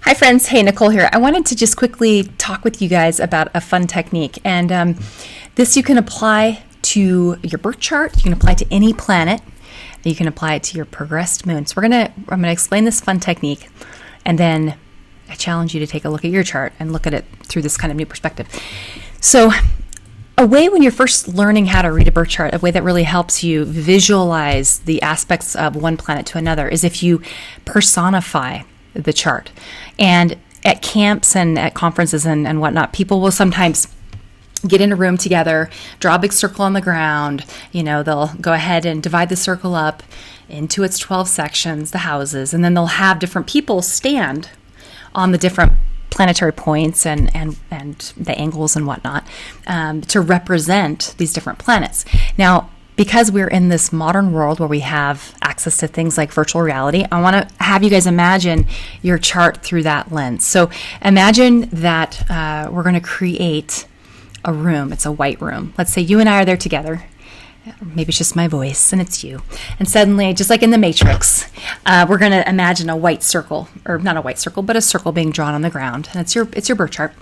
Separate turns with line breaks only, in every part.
Hi friends, hey, Nichole here. I wanted to just quickly talk with you guys about a fun technique, and this you can apply to your birth chart, you can apply to any planet, you can apply it to your progressed moon. So I'm gonna explain this fun technique, and then I challenge you to take a look at your chart and look at it through this kind of new perspective. So a way when you're first learning how to read a birth chart, a way that really helps you visualize the aspects of one planet to another is if you personify the chart. And at camps and at conferences and whatnot, people will sometimes get in a room together, draw a big circle on the ground. They'll go ahead and divide the circle up into its 12 sections, the houses, and then they'll have different people stand on the different planetary points and the angles and whatnot to represent these different planets. Now, because we're in this modern world where we have access to things like virtual reality, I want to have you guys imagine your chart through that lens. So imagine that we're going to create a room. It's a white room. Let's say you and I are there together. Maybe it's just my voice and it's you. And suddenly, just like in the Matrix, we're going to imagine a white circle, or not a white circle, but a circle being drawn on the ground. And it's your birth chart.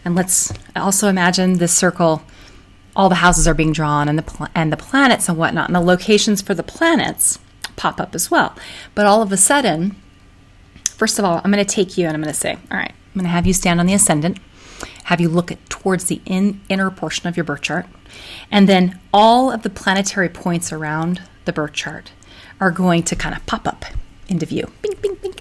And let's also imagine this circle, all the houses are being drawn and the planets and whatnot, and the locations for the planets pop up as well. But all of a sudden, first of all, I'm going to take you and I'm going to say, all right, I'm going to have you stand on the ascendant, have you look towards the inner portion of your birth chart, and then all of the planetary points around the birth chart are going to kind of pop up into view. Bing, bing, bing.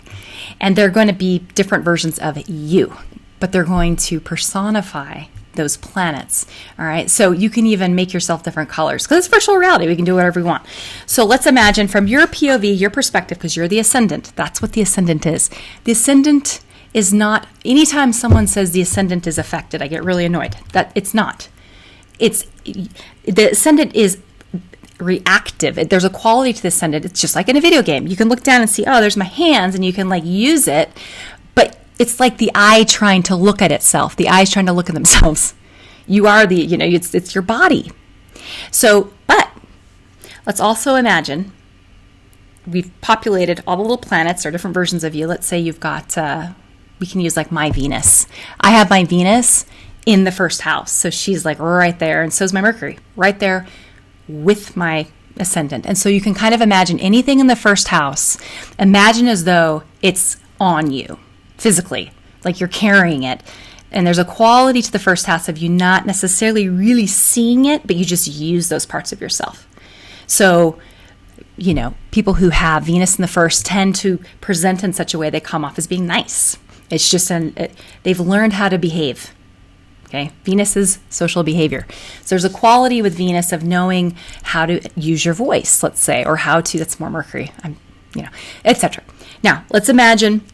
And they're going to be different versions of you, but they're going to personify those planets. All right. So you can even make yourself different colors because it's virtual reality. We can do whatever we want. So let's imagine from your POV, your perspective, because you're the ascendant. That's what the ascendant is. The ascendant is not, anytime someone says the ascendant is affected, I get really annoyed. That it's not. The ascendant is reactive. There's a quality to the ascendant. It's just like in a video game. You can look down and see, oh, there's my hands, and you can use it, but it's like the eye trying to look at itself. The eye's trying to look at themselves. You are it's your body. So, but let's also imagine we've populated all the little planets or different versions of you. Let's say you've got, we can use my Venus. I have my Venus in the first house. So she's right there. And so is my Mercury right there with my ascendant. And so you can kind of imagine anything in the first house. Imagine as though it's on you. Physically, like you're carrying it. And there's a quality to the first house of you not necessarily really seeing it, but you just use those parts of yourself. So, people who have Venus in the first tend to present in such a way they come off as being nice. It's just they've learned how to behave. Okay, Venus is social behavior. So there's a quality with Venus of knowing how to use your voice, let's say, or that's more Mercury, etc. Now, let's imagine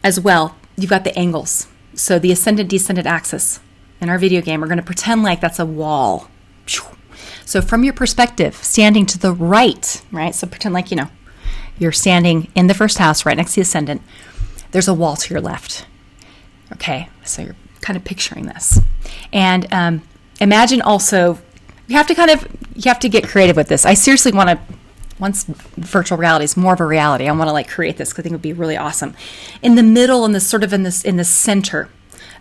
as well, you've got the angles. So the ascendant-descendant axis in our video game, we're going to pretend like that's a wall. So from your perspective, standing to the right, so pretend like, you're standing in the first house right next to the ascendant. There's a wall to your left. Okay, so you're kind of picturing this. And imagine also, you have to get creative with this. I seriously want to, once virtual reality is more of a reality, I want to create this because I think it would be really awesome. In the middle, in the center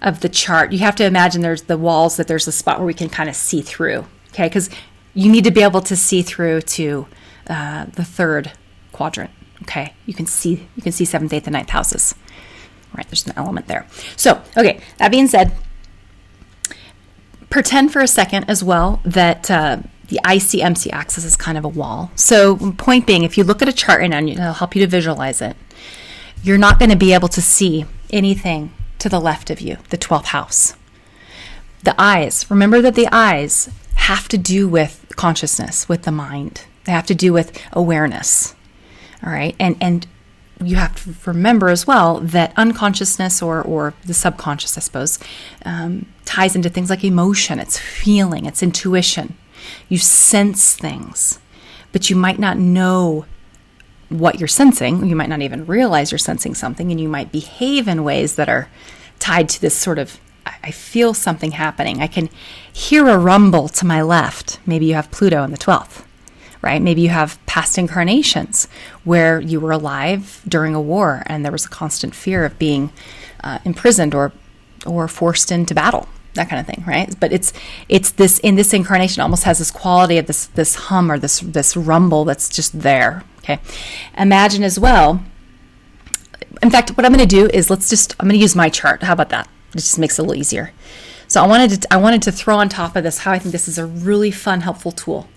of the chart, you have to imagine there's the walls, that there's a spot where we can kind of see through. Okay, because you need to be able to see through to the third quadrant. Okay, you can see 7th, 8th, and 9th houses. Right, there's an element there. So, okay, that being said, pretend for a second as well that the IC-MC axis is kind of a wall. So point being, if you look at a chart right now, and it'll help you to visualize it, you're not going to be able to see anything to the left of you, the 12th house. The eyes, remember that the eyes have to do with consciousness, with the mind. They have to do with awareness. All right, and you have to remember as well that unconsciousness or the subconscious, I suppose, ties into things like emotion. It's feeling, it's intuition. You sense things, but you might not know what you're sensing. You might not even realize you're sensing something, and you might behave in ways that are tied to this sort of, I feel something happening. I can hear a rumble to my left. Maybe you have Pluto in the 12th. right? Maybe you have past incarnations where you were alive during a war and there was a constant fear of being imprisoned or forced into battle, that kind of thing, right? But it's this, in this incarnation, almost has this quality of this hum or this rumble that's just there. Okay, imagine as well. In fact, what I'm going to do is I'm going to use my chart. How about that? It just makes it a little easier. So I wanted to throw on top of this how I think this is a really fun, helpful tool,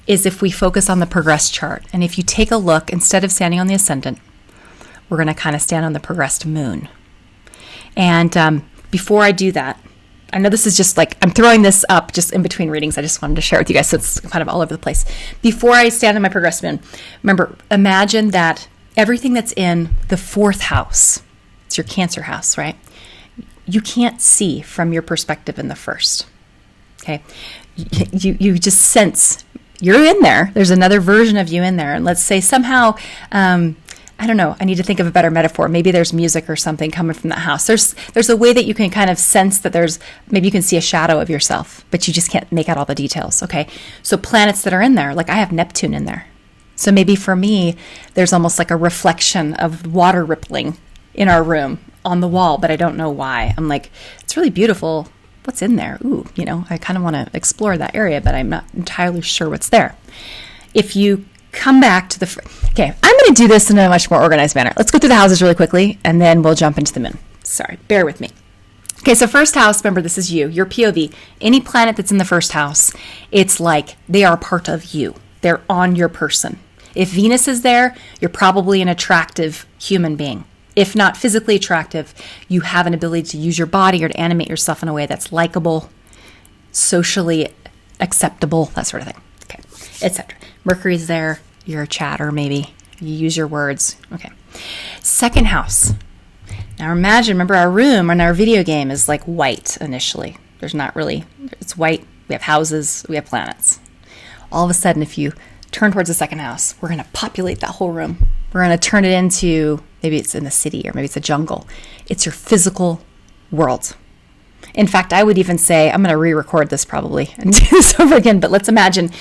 is if we focus on the progressed chart. And if you take a look, instead of standing on the ascendant, we're going to kind of stand on the progressed moon. And before I do that, I know this is just like, I'm throwing this up just in between readings. I just wanted to share with you guys, so it's kind of all over the place. Before I stand on my progressed moon, remember, imagine that everything that's in the fourth house, it's your Cancer house, right? You can't see from your perspective in the first, okay? You just sense you're in there. There's another version of you in there. And let's say somehow, I don't know, I need to think of a better metaphor. Maybe there's music or something coming from that house. There's a way that you can kind of sense that maybe you can see a shadow of yourself, but you just can't make out all the details, okay? So planets that are in there, like I have Neptune in there. So maybe for me, there's almost like a reflection of water rippling in our room on the wall, but I don't know why. I'm like, it's really beautiful. What's in there? Ooh, I kind of want to explore that area, but I'm not entirely sure what's there. If you come back to okay, I'm going to do this in a much more organized manner. Let's go through the houses really quickly, and then we'll jump into the moon. Sorry, bear with me. Okay, so first house, remember, this is you, your POV. Any planet that's in the first house, it's like they are part of you. They're on your person. If Venus is there, you're probably an attractive human being. If not physically attractive, you have an ability to use your body or to animate yourself in a way that's likable, socially acceptable, that sort of thing, okay, etc. Mercury's there, you're a chatter maybe, you use your words, okay. Second house. Now remember our room and our video game is like white initially. It's white, we have houses, we have planets. All of a sudden, if you turn towards the second house, we're going to populate that whole room. We're going to turn it into, maybe it's in the city or maybe it's a jungle. It's your physical world. In fact, I would even say, I'm going to re-record this probably and do this over again, but let's imagine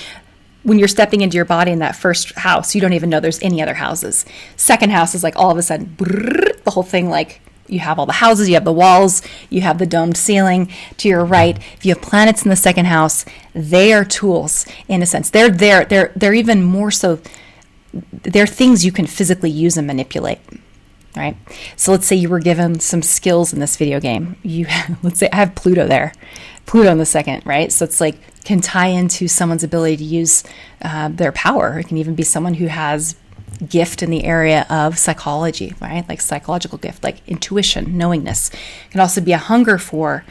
when you're stepping into your body in that first house, you don't even know there's any other houses. Second house is like all of a sudden, the whole thing, like you have all the houses, you have the walls, you have the domed ceiling to your right. If you have planets in the second house, they are tools in a sense. They're there. They're even more so. They're things you can physically use and manipulate, right? So let's say you were given some skills in this video game. Let's say I have Pluto there, Pluto in the second, right? So it's like can tie into someone's ability to use their power. It can even be someone who has gift in the area of psychology, right? Like psychological gift, like intuition, knowingness. It can also be a hunger for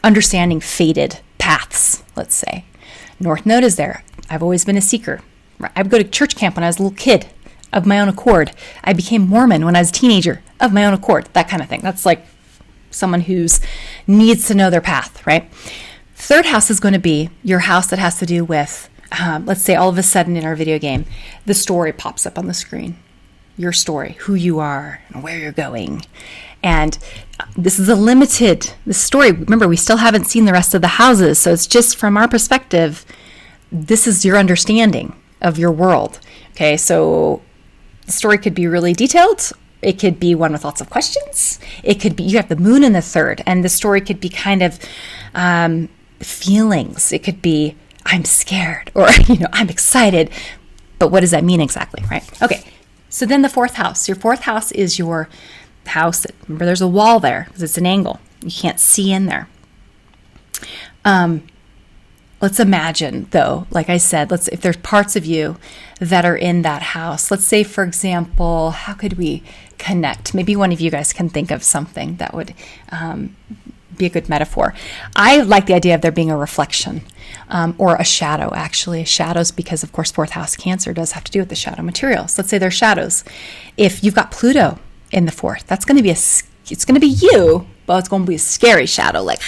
understanding fated paths, let's say. North Node is there. I've always been a seeker. I would go to church camp when I was a little kid of my own accord. I became Mormon when I was a teenager of my own accord, that kind of thing. That's like someone who needs to know their path, right? Third house is going to be your house that has to do with, let's say all of a sudden in our video game, the story pops up on the screen. Your story, who you are, and where you're going. And this is this story. Remember, we still haven't seen the rest of the houses, so it's just from our perspective, this is your understanding of your world. Okay, so the story could be really detailed. It could be one with lots of questions. It could be you have the moon in the third, and the story could be kind of feelings. It could be I'm scared or I'm excited, but what does that mean exactly, right? Okay, so then the fourth house. Your fourth house is your house. Remember, there's a wall there because it's an angle. You can't see in there. Let's imagine, though, like I said, if there's parts of you that are in that house, let's say, for example, how could we connect? Maybe one of you guys can think of something that would be a good metaphor. I like the idea of there being a reflection or a shadow, actually. Shadows, because, of course, fourth house Cancer does have to do with the shadow material. So let's say there's shadows. If you've got Pluto in the fourth, that's going to be it's going to be you, but it's going to be a scary shadow, like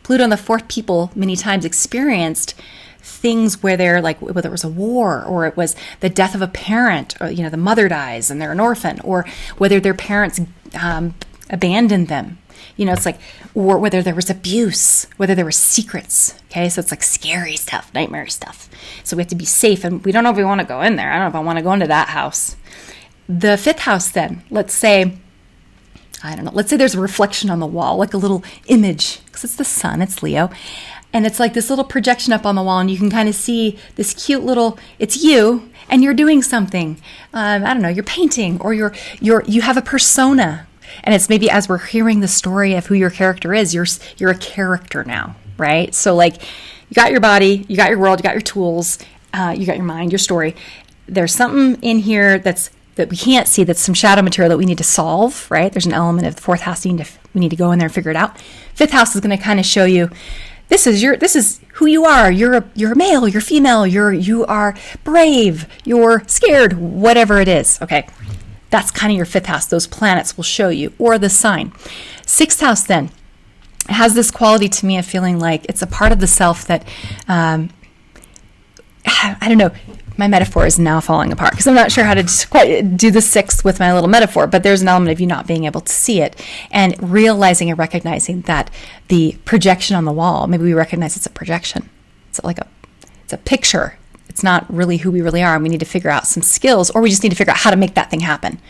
Pluto in the fourth, people many times experienced things where they're like, whether it was a war or it was the death of a parent or, the mother dies and they're an orphan, or whether their parents abandoned them. It's like, or whether there was abuse, whether there were secrets. Okay, so it's like scary stuff, nightmare stuff. So we have to be safe, and we don't know if we want to go in there. I don't know if I want to go into that house. The 5th house then, let's say there's a reflection on the wall, like a little image, because it's the sun, it's Leo. And it's like this little projection up on the wall, and you can kind of see this cute little, it's you, and you're doing something. I don't know, you're painting, or you have a persona. And it's maybe as we're hearing the story of who your character is, you're a character now, right? So like, you got your body, you got your world, you got your tools, you got your mind, your story. There's something in here that we can't see, that's some shadow material that we need to solve, right? There's an element of the 4th house we need to go in there and figure it out. 5th house is going to kind of show you, this is who you are. You're a male, you're female, you are brave, you're scared, whatever it is. Okay. That's kind of your 5th house. Those planets will show you, or the sign. 6th house then has this quality to me of feeling like it's a part of the self that, I don't know, my metaphor is now falling apart because I'm not sure how to quite do the 6th with my little metaphor, but there's an element of you not being able to see it and realizing and recognizing that the projection on the wall, maybe we recognize it's a projection. It's a picture. It's not really who we really are, and we need to figure out some skills, or we just need to figure out how to make that thing happen.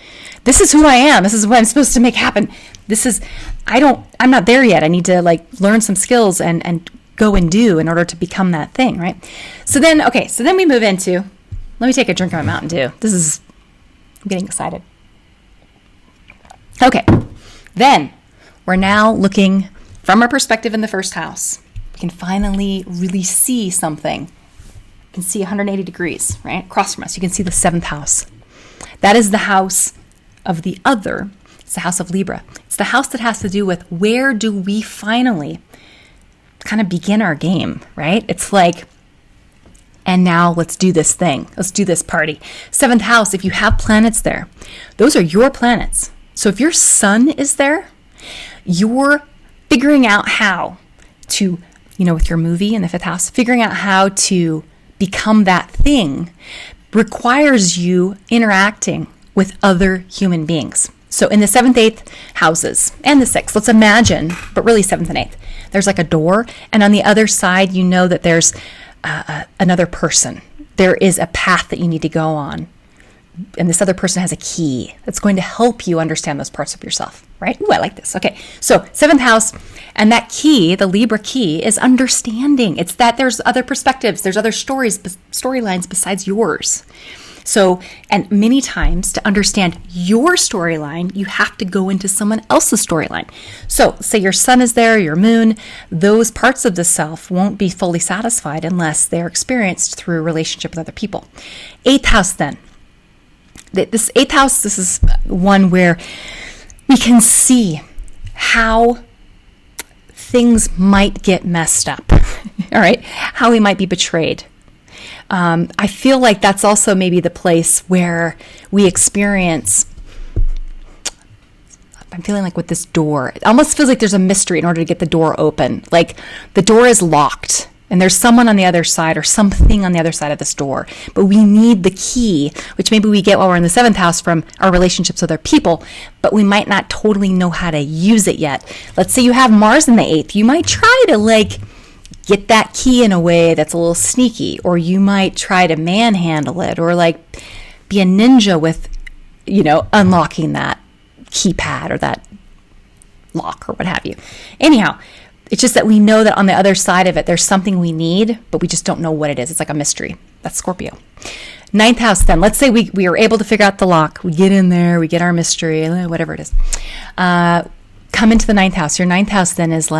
This is who I am. This is what I'm supposed to make happen. I'm not there yet. I need to learn some skills and go and do in order to become that thing, right? So then we move into, let me take a drink of my Mountain Dew. I'm getting excited. Okay, then we're now looking from our perspective in the 1st house. We can finally really see something. You can see 180 degrees, right? Across from us, you can see the 7th house. That is the house of the other. It's the house of Libra. It's the house that has to do with where do we finally kind of begin our game, right? It's like, and now let's do this thing. Let's do this party. 7th house, if you have planets there, those are your planets. So if your sun is there, you're figuring out how to, with your movie in the 5th house, figuring out how to become that thing requires you interacting with other human beings. So in the 7th, 8th houses and the 6th, let's imagine, but really 7th and 8th, there's like a door, and on the other side, that there's another person. There is a path that you need to go on, and this other person has a key that's going to help you understand those parts of yourself, right? Ooh, I like this. Okay, so 7th house, and that key, the Libra key, is understanding. It's that there's other perspectives, there's other storylines besides yours. So, and many times to understand your storyline, you have to go into someone else's storyline. So, say your sun is there, your moon, those parts of the self won't be fully satisfied unless they're experienced through a relationship with other people. 8th house then. This 8th house, this is one where we can see how things might get messed up, all right? How we might be betrayed. I feel like that's also maybe the place where we experience, I'm feeling like with this door, it almost feels like there's a mystery in order to get the door open. Like the door is locked and there's someone on the other side or something on the other side of this door, but we need the key, which maybe we get while we're in the 7th house from our relationships with other people, but we might not totally know how to use it yet. Let's say you have Mars in the 8th. You might try to get that key in a way that's a little sneaky, or you might try to manhandle it, or be a ninja with, unlocking that keypad or that lock or what have you. Anyhow, it's just that we know that on the other side of it, there's something we need, but we just don't know what it is. It's like a mystery. That's Scorpio. 9th house then. Let's say we are able to figure out the lock. We get in there, we get our mystery, whatever it is. Come into the 9th house. Your 9th house then is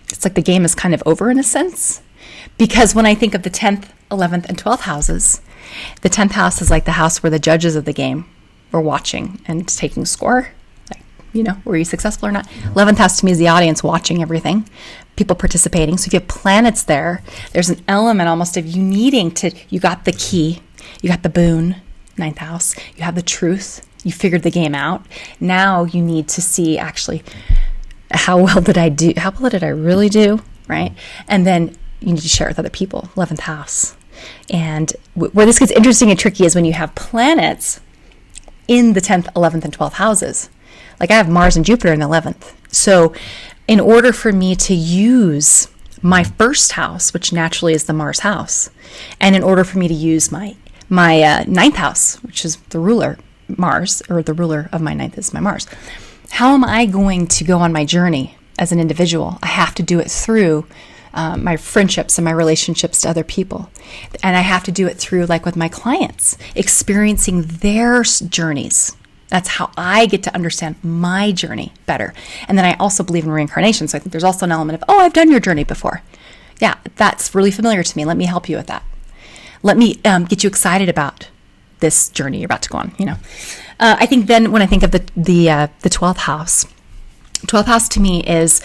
it's like the game is kind of over in a sense, because when I think of the 10th, 11th, and 12th houses, the 10th house is like the house where the judges of the game were watching and taking score. Were you successful or not? 11th house to me is the audience watching everything, people participating. So if you have planets there, there's an element almost of you needing to, you got the key, you got the boon, 9th house, you have the truth, you figured the game out. Now you need to see actually, how well did I do? How well did I really do? Right? And then you need to share it with other people, 11th house. And where this gets interesting and tricky is when you have planets in the 10th, 11th, and 12th houses. Like I have Mars and Jupiter in the 11th. So in order for me to use my first house, which naturally is the Mars house, and in order for me to use my ninth house, which is the ruler Mars, or the ruler of my ninth is my Mars, how am I going to go on my journey as an individual? I have to do it through my friendships and my relationships to other people. And I have to do it through, like with my clients, experiencing their journeys. That's how I get to understand my journey better. And then I also believe in reincarnation. So I think there's also an element of, oh, I've done your journey before. Yeah, that's really familiar to me. Let me help you with that. Let me get you excited about this journey you're about to go on. I think then when I think of the 12th house, 12th house to me is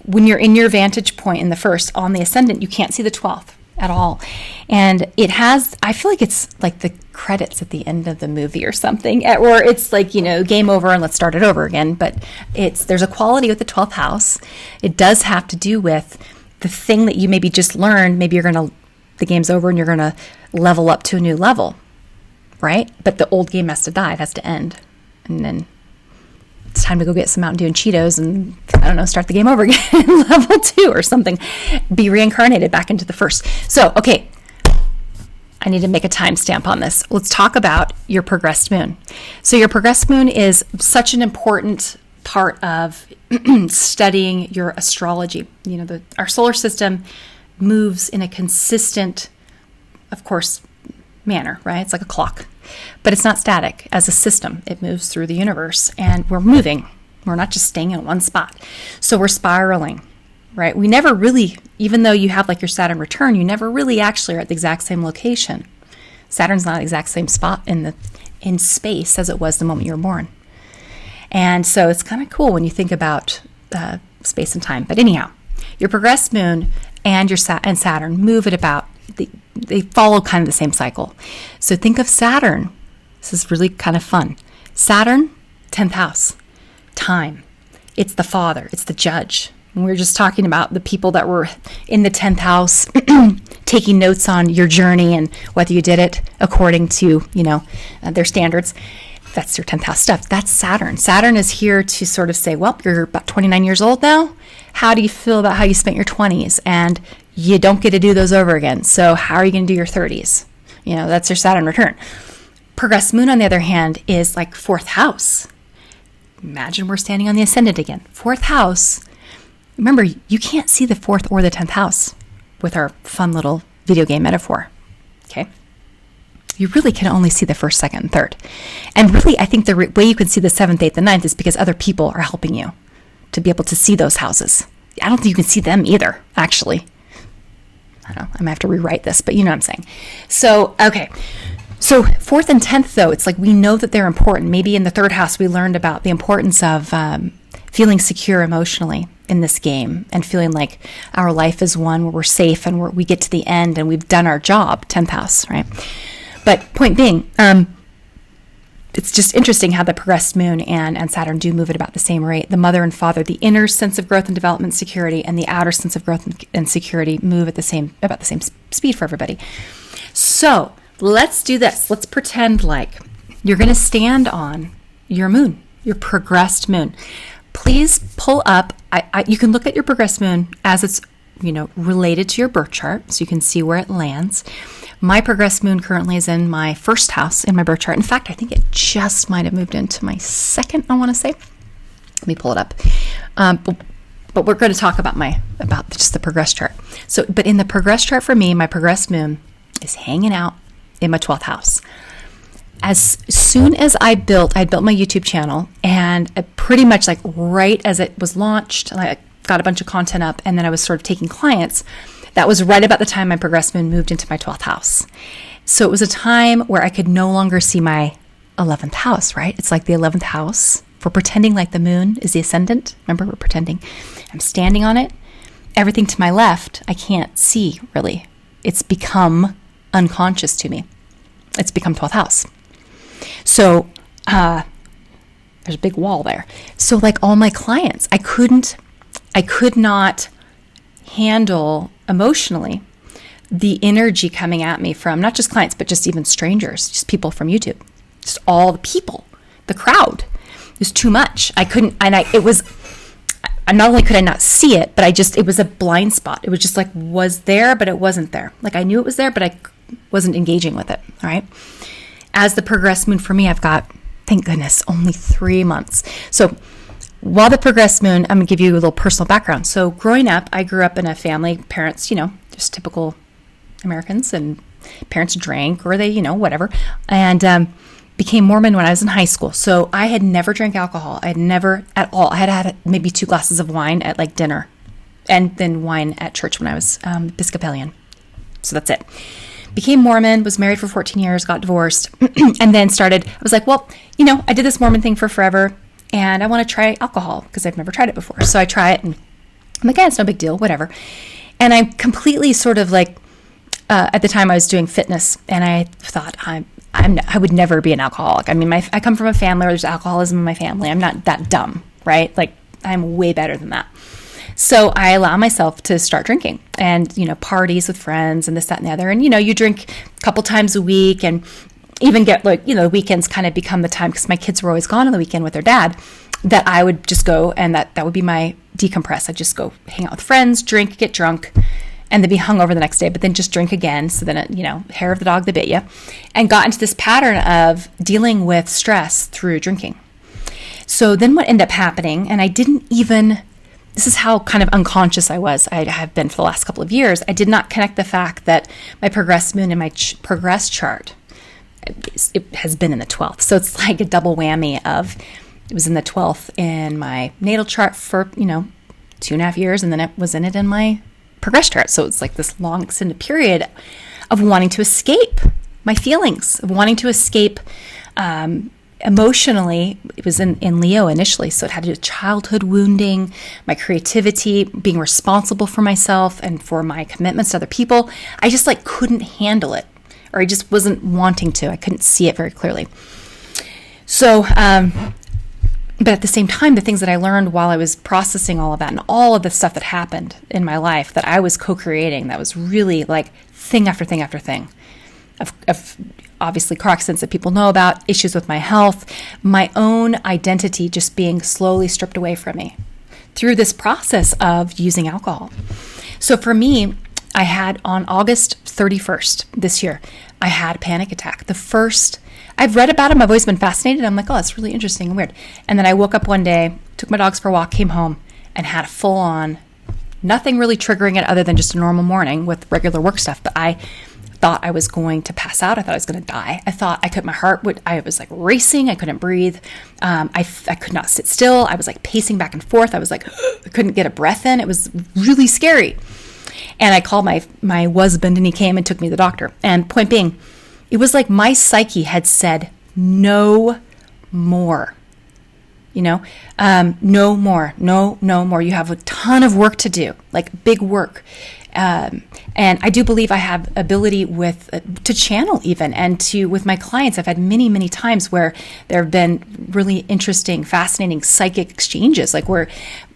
when you're in your vantage point in the first on the ascendant, you can't see the 12th at all. And it has, I feel like it's like the credits at the end of the movie or something, or it's like, game over and let's start it over again. But there's a quality with the 12th house. It does have to do with the thing that you maybe just learned. Maybe the game's over and you're going to level up to a new level, right? But the old game has to die. It has to end. And then it's time to go get some Mountain Dew and Cheetos and, I don't know, start the game over again, level 2 or something, be reincarnated back into the first. So, okay, I need to make a timestamp on this. Let's talk about your progressed moon. So your progressed moon is such an important part of studying your astrology. Our solar system moves in a consistent, of course, manner, right? It's like a clock. But it's not static. As a system, it moves through the universe, and we're moving. We're not just staying in one spot. So we're spiraling, right? We never really, even though you have like your Saturn return, you never really actually are at the exact same location. Saturn's not the exact same spot in space as it was the moment you were born. And so it's kind of cool when you think about space and time. But anyhow, your progressed moon and and Saturn move at about, they follow kind of the same cycle. So think of Saturn. This is really kind of fun. Saturn, 10th house, time. It's the father. It's the judge. And we were just talking about the people that were in the 10th house taking notes on your journey and whether you did it according to, their standards. That's your 10th house stuff. That's Saturn. Saturn is here to sort of say, well, you're about 29 years old now. How do you feel about how you spent your 20s? And you don't get to do those over again. So how are you going to do your 30s? That's your Saturn return. Progressed moon, on the other hand, is like 4th house. Imagine we're standing on the ascendant again. 4th house. Remember, you can't see the 4th or the 10th house with our fun little video game metaphor. Okay? You really can only see the 1st, 2nd, and 3rd. And really, I think the way you can see the 7th, 8th, and 9th is because other people are helping you to be able to see those houses. I don't think you can see them either, actually. I don't know. I might have to rewrite this, but you know what I'm saying. So, okay. So 4th and 10th, though, it's like we know that they're important. Maybe in the 3rd house, we learned about the importance of feeling secure emotionally in this game and feeling like our life is one where we're safe and we get to the end and we've done our job, 10th house, right? But point being, it's just interesting how the progressed moon and Saturn do move at about the same rate. The mother and father, the inner sense of growth and development security, and the outer sense of growth and security move at about the same speed for everybody. So let's do this. Let's pretend like you're going to stand on your moon, your progressed moon. Please pull up. You can look at your progressed moon as it's related to your birth chart, so you can see where it lands. My progressed moon currently is in my 1st house in my birth chart. In fact, I think it just might have moved into my 2nd, I want to say. Let me pull it up. But we're going to talk about just the progressed chart. So, but in the progressed chart for me, my progressed moon is hanging out in my 12th house. As soon as I built my YouTube channel, and pretty much like right as it was launched, I got a bunch of content up, and then I was sort of taking clients. That was right about the time my progressed moon moved into my 12th house. So it was a time where I could no longer see my 11th house, right? It's like the 11th house. We're pretending like the moon is the ascendant. Remember, we're pretending. I'm standing on it. Everything to my left, I can't see, really. It's become unconscious to me. It's become 12th house. So there's a big wall there. So like all my clients, I could not handle emotionally the energy coming at me from not just clients, but just even strangers, just people from YouTube, just all the people, the crowd. was too much. I couldn't, and not only could I not see it, but it was a blind spot. It was just like, was there, but it wasn't there. Like I knew it was there, but I wasn't engaging with it. All right. As the progressed moon for me, I've got, thank goodness, only 3 months. So while the progressed moon, I'm going to give you a little personal background. So growing up, I grew up in a family, parents, just typical Americans, and parents drank or they, whatever. And, became Mormon when I was in high school. So I had never drank alcohol. I had never at all. I had maybe 2 glasses of wine at like dinner and then wine at church when I was Episcopalian. So that's it. Became Mormon, was married for 14 years, got divorced, and then I was like, well, I did this Mormon thing for forever and I want to try alcohol because I've never tried it before. So I try it and I'm like, yeah, it's no big deal, whatever. And I completely sort of like, at the time I was doing fitness and I thought I would never be an alcoholic. I mean, I come from a family where there's alcoholism in my family. I'm not that dumb, right? Like I'm way better than that. So I allow myself to start drinking and, parties with friends and this, that, and the other. And, you drink a couple times a week and even get like, the weekends kind of become the time because my kids were always gone on the weekend with their dad, that I would just go and that would be my decompress. I'd just go hang out with friends, drink, get drunk, and then be hungover the next day, but then just drink again. So then, hair of the dog that bit you, and got into this pattern of dealing with stress through drinking. So then what ended up happening, and this is how kind of unconscious I was. I have been for the last couple of years. I did not connect the fact that my progressed moon and my progress chart, it has been in the 12th. So it's like a double whammy of, it was in the 12th in my natal chart for, 2.5 years. And then it was in it in my progress chart. So it's like this long extended period of wanting to escape my feelings, of wanting to escape emotionally. It was in Leo initially. So it had to do with childhood wounding, my creativity, being responsible for myself and for my commitments to other people. I just like couldn't handle it, or I just wasn't wanting to. I couldn't see it very clearly. So, but at the same time, the things that I learned while I was processing all of that and all of the stuff that happened in my life that I was co-creating, that was really like thing after thing after thing of obviously car accidents that people know about, issues with my health, my own identity just being slowly stripped away from me through this process of using alcohol. So for me, I had on August 31st this year, I had a panic attack. I've read about them. I've always been fascinated. I'm like, oh, that's really interesting and weird. And then I woke up one day, took my dogs for a walk, came home, and had a full-on, nothing really triggering it other than just a normal morning with regular work stuff. But I thought I was going to pass out. I thought I was going to die. I was like racing. I couldn't breathe. I could not sit still. I was like pacing back and forth. I was like, I couldn't get a breath in. It was really scary. And I called my husband and he came and took me to the doctor. And point being, it was like my psyche had said, no more, no more. You have a ton of work to do, like big work. And I do believe I have ability to channel even, and with my clients, I've had many, many times where there have been really interesting, fascinating psychic exchanges, like where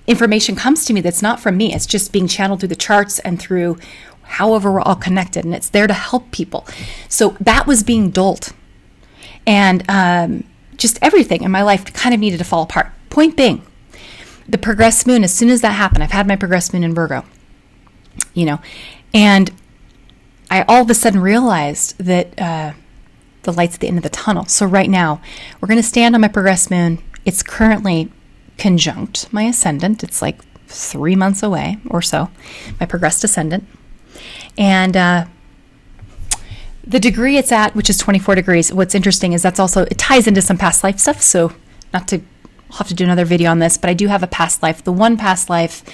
information comes to me that's not from me. It's just being channeled through the charts and through however we're all connected, and it's there to help people. So that was being dulled. And just everything in my life kind of needed to fall apart. Point being, the progressed moon, as soon as that happened, I've had my progressed moon in Virgo, and I all of a sudden realized that the light's at the end of the tunnel. So right now, we're going to stand on my progressed moon. It's currently conjunct my ascendant. It's like 3 months away or so, my progressed ascendant. And the degree it's at, which is 24 degrees, what's interesting is it ties into some past life stuff. So I'll have to do another video on this, but I do have a past life. The one past life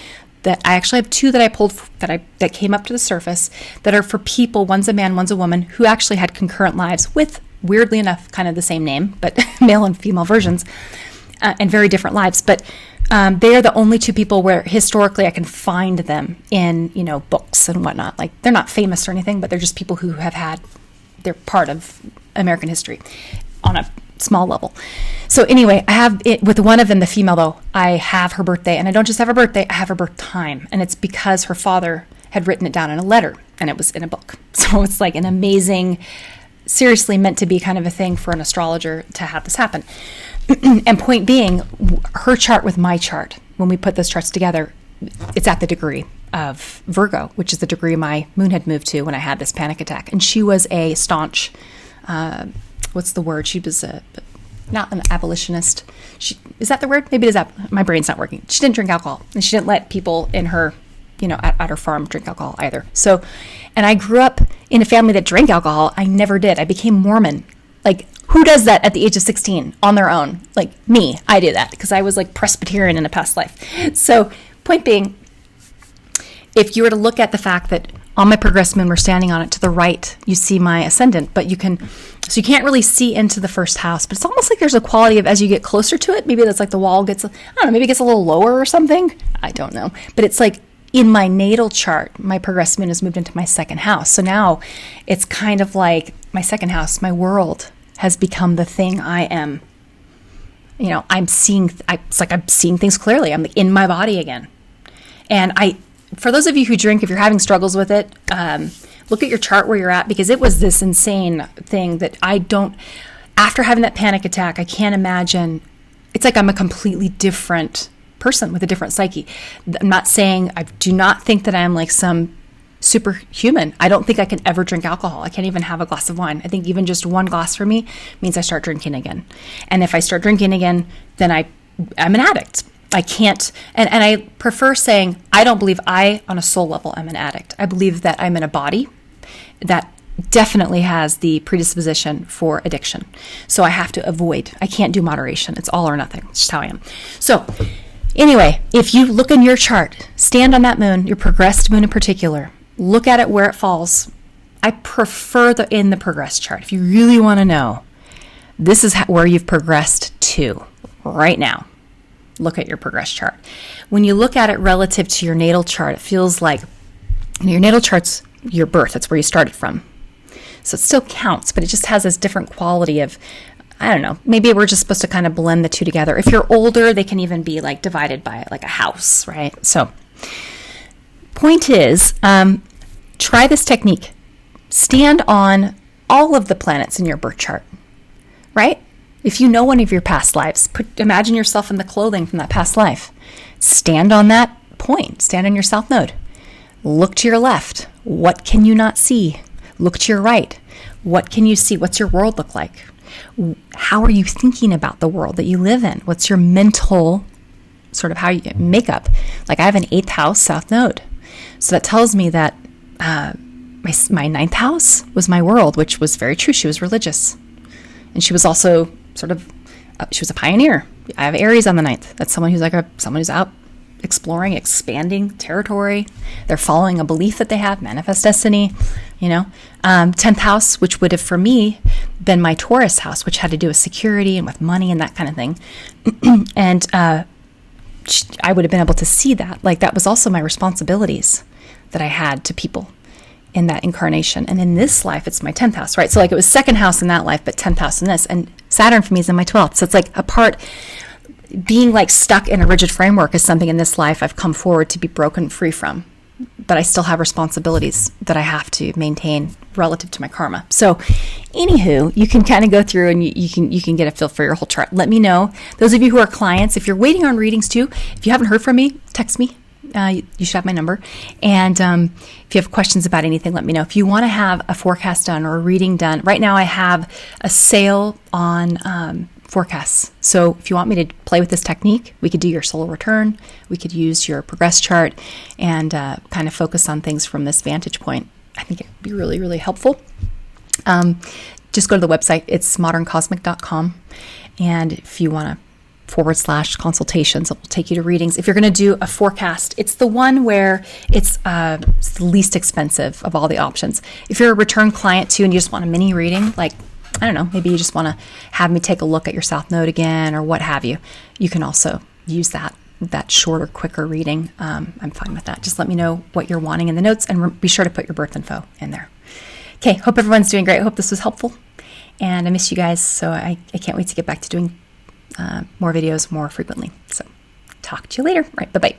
that I actually have 2 that I pulled that came up to the surface that are for people. One's a man, one's a woman, who actually had concurrent lives with, weirdly enough, kind of the same name, but male and female versions, and very different lives. But they are the only 2 people where historically I can find them in, books and whatnot. Like they're not famous or anything, but they're just people who they're part of American history on a small level. So anyway, I have it with one of them, the female though, I have her birthday, and I don't just have her birthday, I have her birth time. And it's because her father had written it down in a letter and it was in a book. So it's like an amazing seriously meant to be kind of a thing for an astrologer to have this happen. And point being, her chart with my chart, when we put those charts together, it's at the degree of Virgo, which is the degree my moon had moved to when I had this panic attack. And she was a staunch, what's the word? She was not an abolitionist. Is that the word? Maybe it is. My brain's not working. She didn't drink alcohol, and she didn't let people in her, at her farm drink alcohol either. So, and I grew up in a family that drank alcohol. I never did. I became Mormon. Like, who does that at the age of 16 on their own? Like me, I do that because I was like Presbyterian in a past life. So, point being, if you were to look at the fact that on my progressed moon, we're standing on it to the right, you see my ascendant, but you can't really see into the first house, but it's almost like there's a quality of, as you get closer to it, maybe that's like the wall gets, I don't know, maybe it gets a little lower or something. I don't know. But it's like in my natal chart, my progressed moon has moved into my second house. So now it's kind of like my second house, my world has become the thing I am. It's like I'm seeing things clearly. I'm in my body again. And for those of you who drink, if you're having struggles with it, look at your chart where you're at, because it was this insane thing that after having that panic attack, I can't imagine. It's like I'm a completely different person with a different psyche. I'm not saying, I do not think that I'm like some superhuman. I don't think I can ever drink alcohol. I can't even have a glass of wine. I think even just one glass for me means I start drinking again. And if I start drinking again, then I'm an addict. I can't, and I prefer saying, I don't believe on a soul level, I'm an addict. I believe that I'm in a body that definitely has the predisposition for addiction. So I have to avoid. I can't do moderation. It's all or nothing. It's just how I am. So anyway, if you look in your chart, stand on that moon, your progressed moon in particular, look at it where it falls. I prefer in the progressed chart. If you really want to know, this is where you've progressed to right now. Look at your progressed chart. When you look at it relative to your natal chart, it feels like your natal chart's your birth. That's where you started from. So it still counts, but it just has this different quality of, I don't know, maybe we're just supposed to kind of blend the two together. If you're older, they can even be like divided by like a house, right? So point is, try this technique. Stand on all of the planets in your birth chart, right? If you know one of your past lives, imagine yourself in the clothing from that past life. Stand on that point. Stand on your south node. Look to your left. What can you not see? Look to your right. What can you see? What's your world look like? How are you thinking about the world that you live in? What's your mental sort of makeup? Like I have an 8th house south node. So that tells me that my 9th house was my world, which was very true. She was religious. And she was also she was a pioneer. I have Aries on the 9th. That's someone who's out exploring, expanding territory. They're following a belief that they have, manifest destiny, 10th house, which would have for me been my Taurus house, which had to do with security and with money and that kind of thing. And I would have been able to see that. Like that was also my responsibilities that I had to people in that incarnation. And in this life, it's my 10th house, right? So like it was second house in that life, but 10th house in this. And Saturn for me is in my 12th. So it's like being like stuck in a rigid framework is something in this life I've come forward to be broken free from. But I still have responsibilities that I have to maintain relative to my karma. So anywho, you can kind of go through and you can get a feel for your whole chart. Let me know. Those of you who are clients, if you're waiting on readings too, if you haven't heard from me, text me. You should have my number. And if you have questions about anything, let me know. If you want to have a forecast done or a reading done, right now I have a sale on forecasts. So if you want me to play with this technique, we could do your solar return. We could use your progress chart and kind of focus on things from this vantage point. I think it would be really, really helpful. Just go to the website. It's moderncosmic.com. And if you want to /consultations, it will take you to readings. If you're going to do a forecast, it's the one where it's the least expensive of all the options. If you're a return client too and you just want a mini reading, like, I don't know, maybe you just want to have me take a look at your south node again or what have you, you can also use that shorter, quicker reading. I'm fine with that. Just let me know what you're wanting in the notes and be sure to put your birth info in there. Okay, hope everyone's doing great. I hope this was helpful. And I miss you guys, so I can't wait to get back to doing more videos more frequently. So talk to you later. All right, bye-bye.